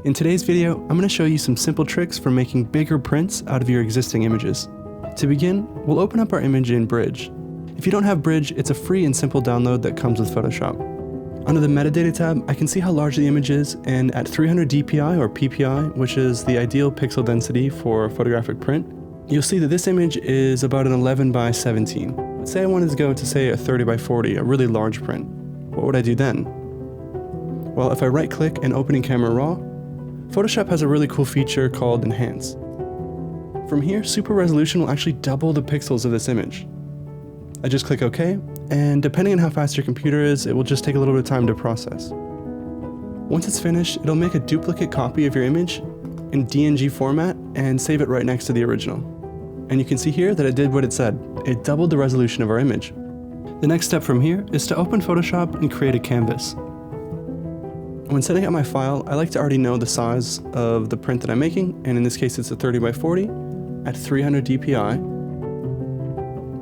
In today's video, I'm going to show you some simple tricks for making bigger prints out of your existing images. To begin, we'll open up our image in Bridge. If you don't have Bridge, it's a free and simple download that comes with Photoshop. Under the Metadata tab, I can see how large the image is, and at 300 dpi or ppi, which is the ideal pixel density for a photographic print, you'll see that this image is about an 11 by 17. Let's say I wanted to go to, say, a 30 by 40, a really large print. What would I do then? Well, if I right-click and open in Camera Raw, Photoshop has a really cool feature called Enhance. From here, Super Resolution will actually double the pixels of this image. I just click OK, and depending on how fast your computer is, it will just take a little bit of time to process. Once it's finished, it'll make a duplicate copy of your image in DNG format and save it right next to the original. And you can see here that it did what it said. It doubled the resolution of our image. The next step from here is to open Photoshop and create a canvas. When setting up my file, I like to already know the size of the print that I'm making, and in this case it's a 30 by 40 at 300 dpi.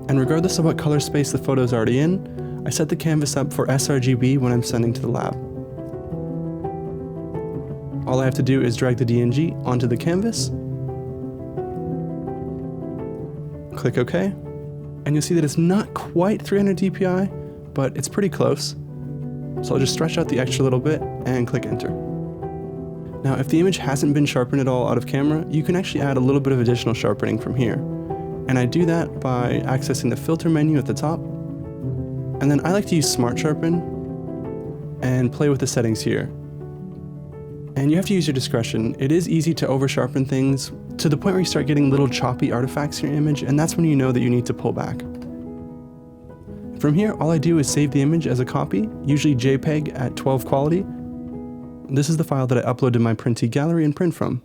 And regardless of what color space the photo is already in, I set the canvas up for sRGB when I'm sending to the lab. All I have to do is drag the DNG onto the canvas, click OK, and you'll see that it's not quite 300 dpi, but it's pretty close. So I'll just stretch out the extra little bit and click enter. Now, if the image hasn't been sharpened at all out of camera, you can actually add a little bit of additional sharpening from here. And I do that by accessing the filter menu at the top. And then I like to use Smart Sharpen and play with the settings here. And you have to use your discretion. It is easy to over sharpen things to the point where you start getting little choppy artifacts in your image, and that's when you know that you need to pull back. From here, all I do is save the image as a copy, usually JPEG at 12 quality. This is the file that I uploaded my Printy gallery and print from.